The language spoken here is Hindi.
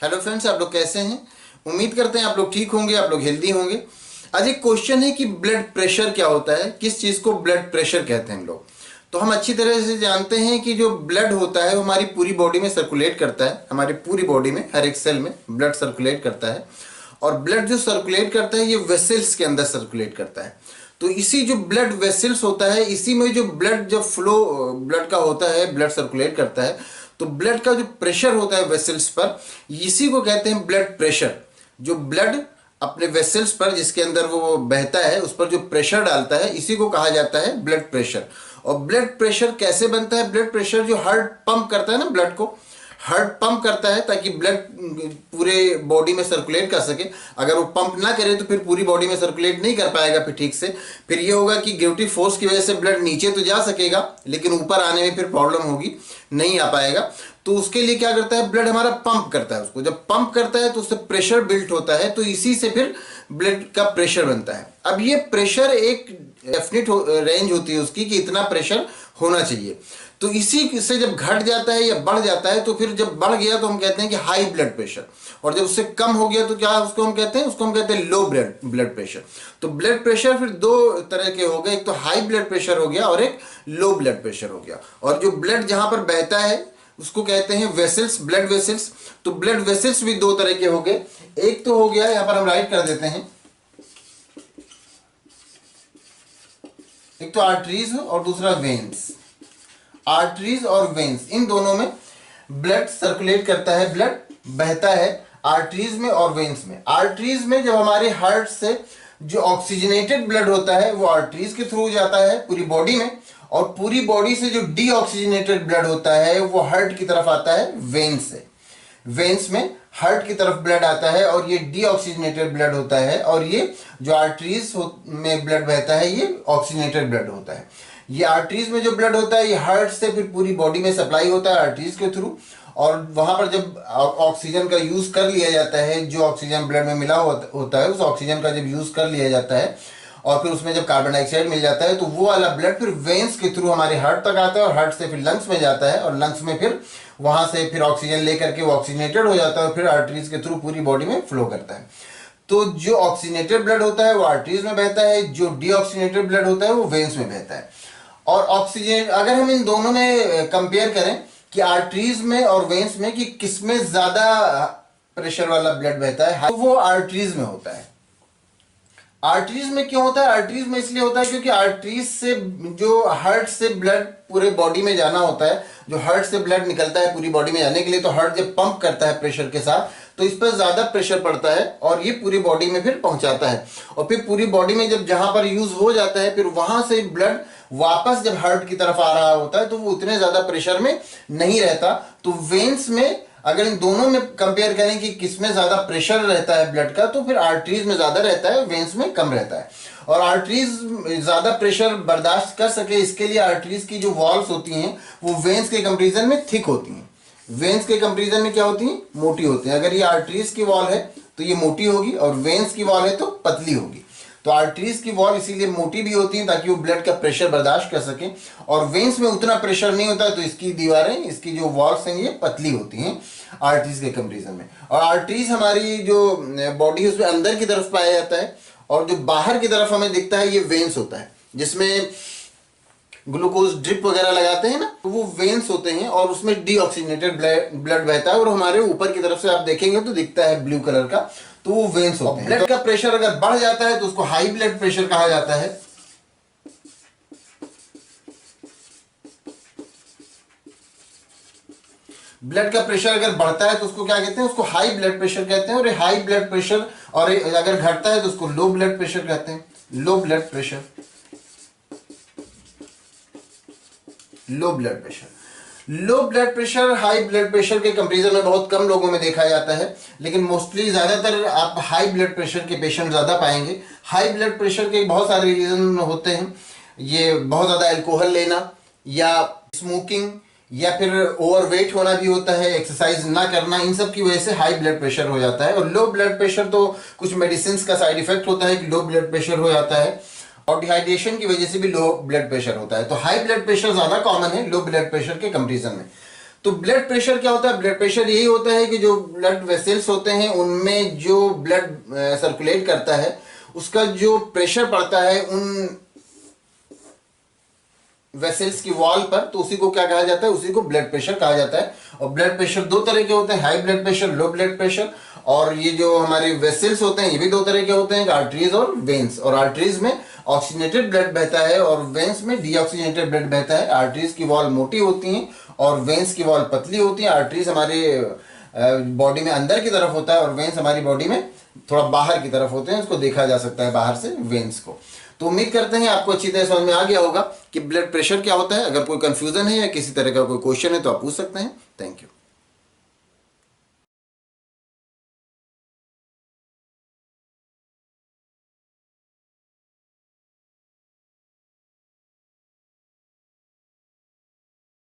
हेलो फ्रेंड्स, आप लोग कैसे हैं? उम्मीद करते हैं आप लोग ठीक होंगे, आप लोग हेल्दी होंगे। आज एक क्वेश्चन है कि ब्लड प्रेशर क्या होता है, किस चीज़ को ब्लड प्रेशर कहते हैं हम लोग। तो हम अच्छी तरह से जानते हैं कि जो ब्लड होता है वो हमारी पूरी बॉडी में सर्कुलेट करता है, हमारी पूरी बॉडी में हर एक सेल में ब्लड सर्कुलेट करता है। और ब्लड जो सर्कुलेट करता है ये वेसल्स के अंदर सर्कुलेट करता है। तो इसी जो ब्लड वेसल्स होता है, इसी में जो ब्लड जब फ्लो ब्लड का होता है, ब्लड सर्कुलेट करता है, तो ब्लड का जो प्रेशर होता है वेसल्स पर, इसी को कहते हैं ब्लड प्रेशर। जो ब्लड अपने वेसल्स पर जिसके अंदर वो बहता है उस पर जो प्रेशर डालता है, इसी को कहा जाता है ब्लड प्रेशर। और ब्लड प्रेशर कैसे बनता है? ब्लड प्रेशर जो हार्ट पंप करता है ना, ब्लड को हार्ट पंप करता है ताकि ब्लड पूरे बॉडी में सर्कुलेट कर सके। अगर वो पंप ना करे तो फिर पूरी बॉडी में सर्कुलेट नहीं कर पाएगा फिर ठीक से। फिर ये होगा कि ग्रेविटी फोर्स की वजह से ब्लड नीचे तो जा सकेगा लेकिन ऊपर आने में फिर प्रॉब्लम होगी, नहीं आ पाएगा। तो उसके लिए क्या करता है, ब्लड हमारा पंप करता है। उसको जब पंप करता है तो उससे प्रेशर बिल्ट होता है, तो इसी से फिर ब्लड का प्रेशर बनता है। अब ये प्रेशर एक डेफिनिट रेंज होती है उसकी कि इतना प्रेशर होना चाहिए। तो इसी से जब घट जाता है या बढ़ जाता है, तो फिर जब बढ़ गया तो हम कहते हैं कि हाई ब्लड प्रेशर, और जब उससे कम हो गया तो क्या उसको हम कहते हैं? उसको हम कहते हैं लो ब्लड प्रेशर। तो ब्लड प्रेशर फिर दो तरह के हो गए, एक तो हाई ब्लड प्रेशर हो गया और एक लो ब्लड प्रेशर हो गया। और जो ब्लड जहां पर बहता है उसको कहते हैं वेसल्स, ब्लड वेसल्स। तो ब्लड वेसल्स भी दो तरह के हो गए। एक तो हो गया, यहां पर हम राइट कर देते हैं, एक तो आर्टरीज और दूसरा वेन्स। आर्टरीज और वेन्स, इन दोनों में ब्लड सर्कुलेट करता है, ब्लड बहता है आर्टरीज में और वेन्स में। आर्टरीज में जब हमारे हार्ट से जो ऑक्सीजनेटेड ब्लड होता है वो आर्टरीज के थ्रू जाता है पूरी बॉडी में, और पूरी बॉडी से जो डीऑक्सीजनेटेड ब्लड होता है वो हार्ट की तरफ आता है वेन्स से। वेन्स में हार्ट की तरफ ब्लड आता है और ये डीऑक्सीजनेटेड ब्लड होता है, और ये जो आर्टरीज में ब्लड बहता है ये ऑक्सीजनेटेड ब्लड होता है। ये आर्टरीज में जो ब्लड होता है ये हार्ट से फिर पूरी बॉडी में सप्लाई होता है आर्टरीज के थ्रू, और वहां पर जब ऑक्सीजन का यूज कर लिया जाता है, जो ऑक्सीजन ब्लड में मिला होता है उस ऑक्सीजन का जब यूज कर लिया जाता है और फिर उसमें जब कार्बन डाइऑक्साइड मिल जाता है, तो वो वाला ब्लड फिर वेन्स के थ्रू हमारे हार्ट तक आता है और हार्ट से फिर लंग्स में जाता है, और लंग्स में फिर वहां से फिर ऑक्सीजन लेकर के वो ऑक्सीजनेटेड हो जाता है और फिर आर्टरीज के थ्रू पूरी बॉडी में फ्लो करता है। तो जो ऑक्सीजनेटेड ब्लड होता है वो आर्टरीज में बहता है, जो डीऑक्सीजनेटेड ब्लड होता है वो वेन्स में बहता है। और ऑक्सीजन अगर हम इन दोनों में कंपेयर करें कि आर्टरीज में और वेन्स में कि किसमें ज्यादा प्रेशर वाला ब्लड बहता है, तो वो आर्टरीज में होता है। आर्टरीज में क्यों होता है? आर्टरीज में इसलिए होता है क्योंकि आर्टरीज से जो हार्ट से ब्लड पूरे बॉडी में जाना होता है, जो हार्ट से ब्लड निकलता है पूरी बॉडी में जाने के लिए, तो हार्ट जब पंप करता है प्रेशर के साथ तो इस पर ज्यादा प्रेशर पड़ता है और ये पूरी बॉडी में फिर पहुंचाता है, और फिर पूरी बॉडी में जब जहां पर यूज हो जाता है फिर वहां से ब्लड वापस जब हार्ट की तरफ आ रहा होता है तो वो उतने ज्यादा प्रेशर में नहीं रहता। तो वेन्स में अगर इन दोनों में कंपेयर करें कि किसमें ज्यादा प्रेशर रहता है ब्लड का, तो फिर आर्टरीज में ज्यादा रहता है, वेन्स में कम रहता है। और आर्टरीज ज्यादा प्रेशर बर्दाश्त कर सके इसके लिए आर्टरीज की जो वॉल्स होती हैं वो वेन्स के कंपेरिजन में थिक होती हैं। वेन्स के कंपेरिजन में क्या होती हैं? मोटी होती हैं। अगर ये आर्टरीज की वॉल है तो ये मोटी होगी और वेन्स की वॉल है तो पतली होगी। तो आर्टरीज की वॉल इसीलिए मोटी भी होती है ताकि वो ब्लड का प्रेशर बर्दाश्त कर सके, और वेन्स में उतना प्रेशर नहीं होता है तो इसकी दीवारें, इसकी जो वॉल्स हैं ये पतली होती हैं आर्टरीज के कंपेरिजन में। और आर्टरीज हमारी जो बॉडी है उसमें अंदर की तरफ पाया जाता है, और जो बाहर की तरफ हमें दिखता है ये वेन्स होता है, जिसमें ग्लूकोज ड्रिप वगैरह लगाते हैं ना, तो वो वेन्स होते हैं और उसमें डीऑक्सीजनेटेड ब्लड बहता है, और हमारे ऊपर की तरफ से आप देखेंगे तो दिखता है ब्लू कलर का, तो वो वेन्स होते हैं। ब्लड का प्रेशर अगर बढ़ जाता है तो उसको हाई ब्लड प्रेशर कहा जाता है। ब्लड का प्रेशर अगर बढ़ता है तो उसको क्या कहते हैं? उसको हाई ब्लड प्रेशर कहते हैं। और हाई ब्लड प्रेशर और अगर घटता है तो उसको लो ब्लड प्रेशर कहते हैं। Low blood pressure, low blood pressure. Low blood pressure high blood pressure के कंपैरिजन में बहुत कम लोगों में देखा जाता है, लेकिन मोस्टली ज्यादातर आप हाई ब्लड प्रेशर के पेशेंट ज्यादा पाएंगे। हाई ब्लड प्रेशर के बहुत सारे रीजन होते हैं, ये बहुत ज्यादा अल्कोहल लेना या स्मोकिंग या फिर ओवरवेट होना भी होता है, एक्सरसाइज ना करना, इन सब की वजह से हाई ब्लड प्रेशर हो जाता है। और लो ब्लड प्रेशर तो कुछ मेडिसिन का साइड इफेक्ट होता है कि लो ब्लड प्रेशर हो जाता है, और डिहाइड्रेशन की वजह से भी लो ब्लड प्रेशर होता है। तो हाई ब्लड प्रेशर ज्यादा कॉमन है लो ब्लड प्रेशर के कंपैरिजन में। तो ब्लड प्रेशर क्या होता है? ब्लड प्रेशर यही होता है कि जो ब्लड वेसल्स होते हैं उनमें जो ब्लड सर्कुलेट करता है उसका जो प्रेशर पड़ता है उन वेसल्स की वॉल पर, तो उसी को क्या कहा जाता है? उसी को ब्लड प्रेशर कहा जाता है। और ब्लड प्रेशर दो तरह के होते हैं, high blood pressure, low blood pressure. और ये जो हमारे वेसल्स होते हैं ये भी दो तरह के होते हैं, आर्टरीज और वेन्स। और आर्टरीज में ऑक्सीजनेटेड ब्लड बहता है और वेन्स में डीऑक्सीजनेटेड ब्लड बहता है। आर्टरीज की वॉल मोटी होती हैं और वेन्स की वॉल पतली होती है। आर्टरीज हमारे बॉडी में अंदर की तरफ होता है और वेन्स हमारी बॉडी में थोड़ा बाहर की तरफ होते हैं, उसको देखा जा सकता है बाहर से वेन्स को। तो उम्मीद करते हैं आपको अच्छी तरह समझ में आ गया होगा कि ब्लड प्रेशर क्या होता है। अगर कोई कंफ्यूजन है या किसी तरह का कोई क्वेश्चन है तो आप पूछ सकते हैं। Thank you.